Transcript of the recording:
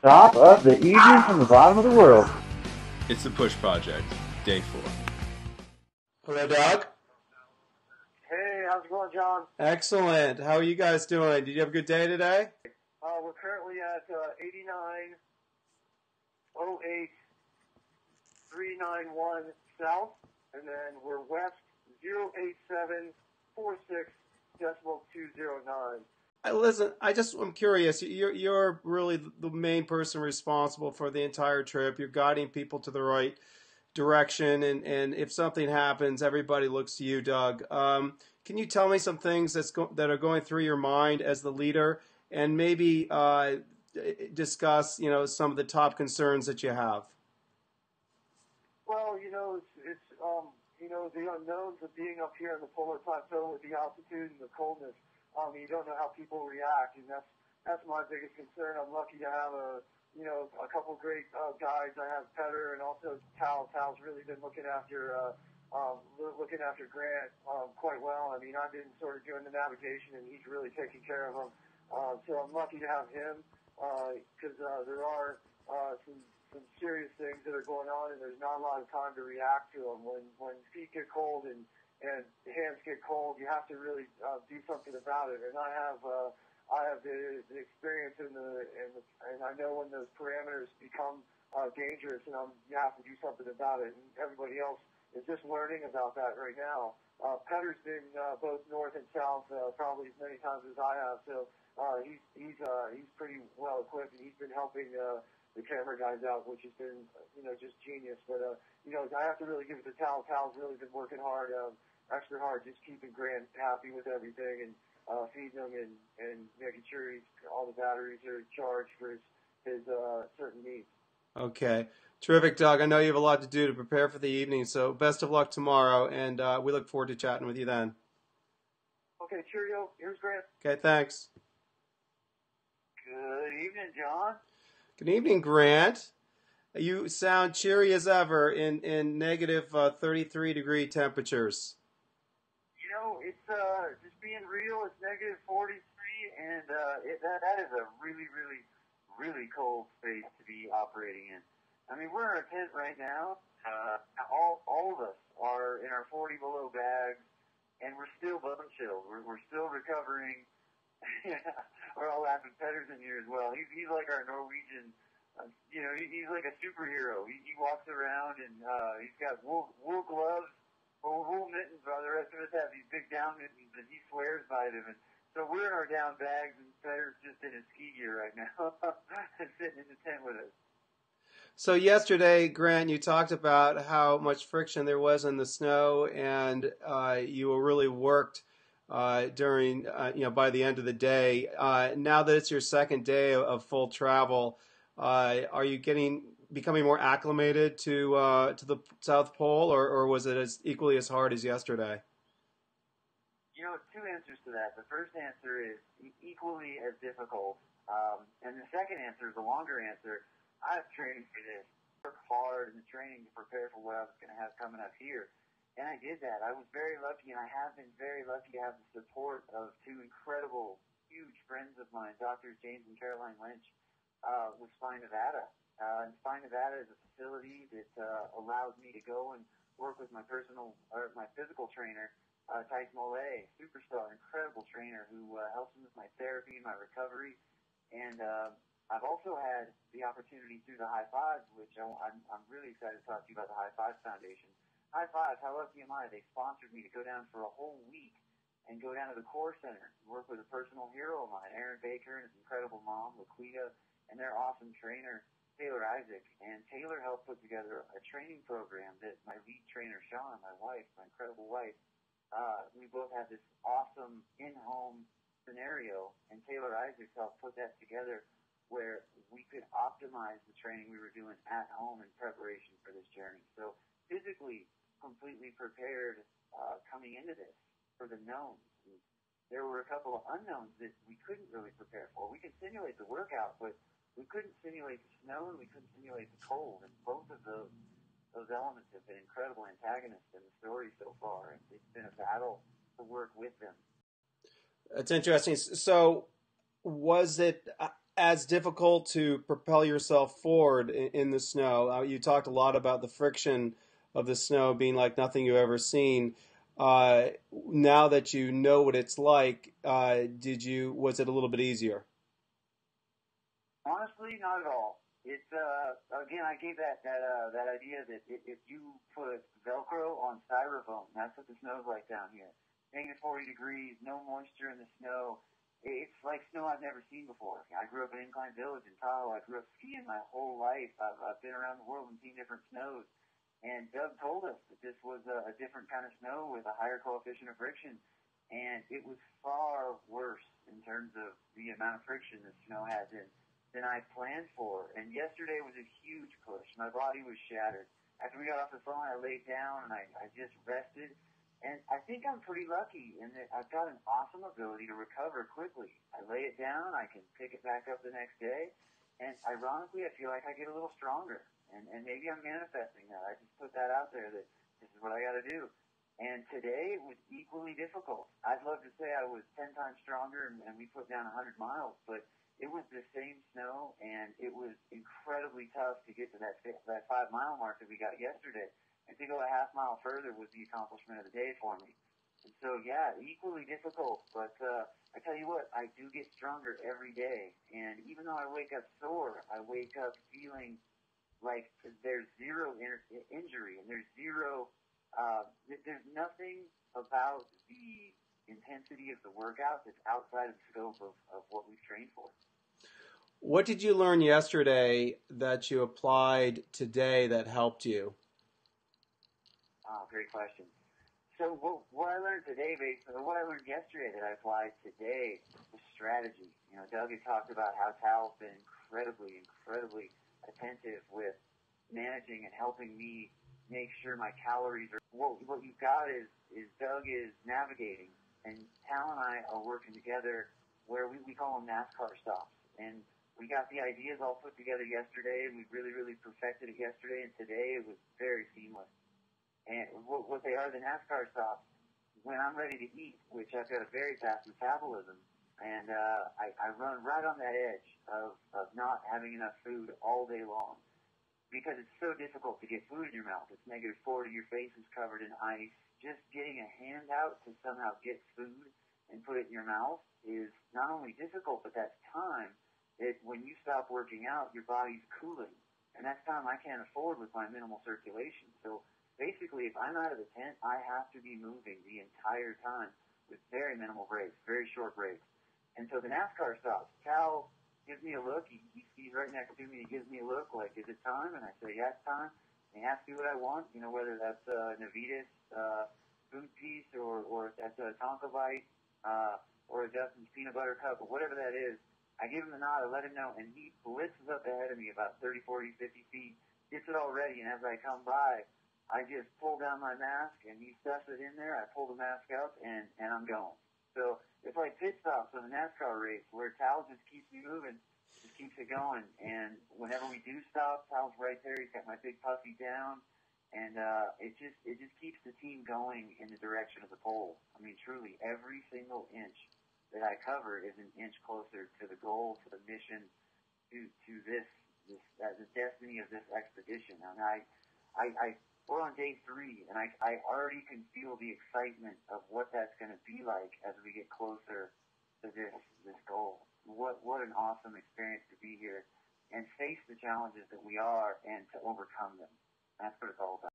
Top of the evening from the bottom of the world. It's the Push Project, Day 4. Hello, Doug. Hey, how's it going, John? Excellent. How are you guys doing? Did you have a good day today? We're currently at 8908-391 South, and then we're west 08746.209. Listen, I'm curious. You're really the main person responsible for the entire trip. You're guiding people to the right direction, and if something happens, everybody looks to you, Doug. Can you tell me some things that are going through your mind as the leader, and maybe discuss, some of the top concerns that you have? Well, it's the unknowns of being up here in the polar plateau with the altitude and the coldness. You don't know how people react, and that's my biggest concern. I'm lucky to have a couple great guides. I have Petter and also Tal. Tal's really been looking after Grant quite well. I mean, I've been sort of doing the navigation, and he's really taking care of him. So I'm lucky to have him because there are some serious things that are going on, and there's not a lot of time to react to them. When feet get cold and hands get cold, you have to really do something about it. And I have the experience and I know when those parameters become dangerous, and you have to do something about it. And everybody else is just learning about that right now. Petter's been both north and south probably as many times as I have, so he's pretty well equipped, and he's been helping the camera guys out, which has been just genius. But I have to really give it to Tal. Tal's really been working hard, extra hard, just keeping Grant happy with everything and feeding him and making sure all the batteries are charged for his certain needs. Okay. Terrific, Doug. I know you have a lot to do to prepare for the evening, so best of luck tomorrow, and we look forward to chatting with you then. Okay, cheerio. Here's Grant. Okay, thanks. Good evening, John. Good evening, Grant. You sound cheery as ever in negative 33-degree temperatures. It's just being real. It's negative 43, and that is a really, really, really cold space to be operating in. I mean, we're in a tent right now. All of us are in our 40 below bags, and we're still bone chilled. We're still recovering. We're all laughing. Petter's in here as well. He's like our Norwegian. He's like a superhero. He walks around and he's got wool gloves, wool mittens, while the rest of us have these big down mittens, and he swears by them. And so we're in our down bags, and Petter's just in his ski gear right now, sitting in the tent with us. So yesterday, Grant, you talked about how much friction there was in the snow, and you were really worked during, by the end of the day. Now that it's your second day of full travel, are you becoming more acclimated to the South Pole, or was it equally as hard as yesterday? Two answers to that. The first answer is equally as difficult, and the second answer is the longer answer. I've trained for this, worked hard in the training to prepare for what I was going to have coming up here, and I did that. I was very lucky, and I have been very lucky to have the support of two incredible, huge friends of mine, Drs. James and Caroline Lynch, with Spine Nevada. And Spine Nevada is a facility that allows me to go and work with my physical trainer, Tyson Mollet, superstar, incredible trainer who helps me with my therapy, my recovery, and I've also had the opportunity through the High Fives, which I'm really excited to talk to you about the High Fives Foundation. High Fives, how lucky am I? They sponsored me to go down for a whole week and go down to the Core Center and work with a personal hero of mine, Aaron Baker, and his incredible mom, Laquita, and their awesome trainer, Taylor Isaac. And Taylor helped put together a training program that my lead trainer, Sean, my wife, my incredible wife, we both had this awesome in-home scenario, and Taylor Isaac helped put that together where we could optimize the training we were doing at home in preparation for this journey. So physically completely prepared coming into this for the knowns. And there were a couple of unknowns that we couldn't really prepare for. We could simulate the workout, but we couldn't simulate the snow and we couldn't simulate the cold. And both of those elements have been incredible antagonists in the story so far. And it's been a battle to work with them. That's interesting. So was it as difficult to propel yourself forward in the snow? You talked a lot about the friction of the snow being like nothing you've ever seen. Now that you know what it's like, was it a little bit easier? Honestly, not at all. It's again, I gave that idea that if you put Velcro on styrofoam, that's what the snow's like down here. -40 degrees, no moisture in the snow. It's like snow I've never seen before. I grew up in Incline Village in Tahoe. I grew up skiing my whole life. I've been around the world and seen different snows. And Doug told us that this was a different kind of snow with a higher coefficient of friction. And it was far worse in terms of the amount of friction the snow has than I planned for. And yesterday was a huge push. My body was shattered. After we got off the phone, I laid down and I just rested. And I think I'm pretty lucky in that I've got an awesome ability to recover quickly. I lay it down, I can pick it back up the next day, and ironically, I feel like I get a little stronger. And maybe I'm manifesting that. I just put that out there that this is what I got to do. And today it was equally difficult. I'd love to say I was 10 times stronger and we put down 100 miles, but it was the same snow, and it was incredibly tough to get to that 5-mile mark that we got yesterday. And to go a half mile further was the accomplishment of the day for me. And so, yeah, equally difficult. But I tell you what, I do get stronger every day. And even though I wake up sore, I wake up feeling like there's zero injury and there's there's nothing about the intensity of the workout that's outside of the scope of what we've trained for. What did you learn yesterday that you applied today that helped you? Oh, great question. So what I learned today, basically, what I learned yesterday that I applied today was strategy. You know, Doug had talked about how Tal's been incredibly attentive with managing and helping me make sure my calories are. What you've got is Doug is navigating, and Tal and I are working together where we call them NASCAR stops. And we got the ideas all put together yesterday, and we really perfected it yesterday, and today it was very seamless. And what they are, the NASCAR stops, when I'm ready to eat, which I've got a very fast metabolism, and I run right on that edge of not having enough food all day long because it's so difficult to get food in your mouth. It's -40, your face is covered in ice. Just getting a hand out to somehow get food and put it in your mouth is not only difficult, but that's time that when you stop working out, your body's cooling. And that's time I can't afford with my minimal circulation. So basically, if I'm out of the tent, I have to be moving the entire time with very minimal breaks, very short breaks. And so the NASCAR stops. Cal gives me a look. He's right next to me. He gives me a look like, is it time? And I say, yeah, it's time. And he asks me what I want, you know, whether that's Navitas food piece or if that's a Tonka Bite or a Justin's peanut butter cup or whatever that is. I give him the nod. I let him know. And he blitzes up ahead of me about 30, 40, 50 feet, gets it all ready. And as I come by, I just pull down my mask, and he stuffs it in there. I pull the mask out, and I'm going. So it's like pit stops on a NASCAR race where Tal just keeps me moving, just keeps it going. And whenever we do stop, Tal's right there. He's got my big puffy down, and it just keeps the team going in the direction of the pole. I mean, truly, every single inch that I cover is an inch closer to the goal, to the mission, to this the destiny of this expedition. And we're on day 3, and I already can feel the excitement of what that's going to be like as we get closer to this goal. What an awesome experience to be here and face the challenges that we are and to overcome them. That's what it's all about.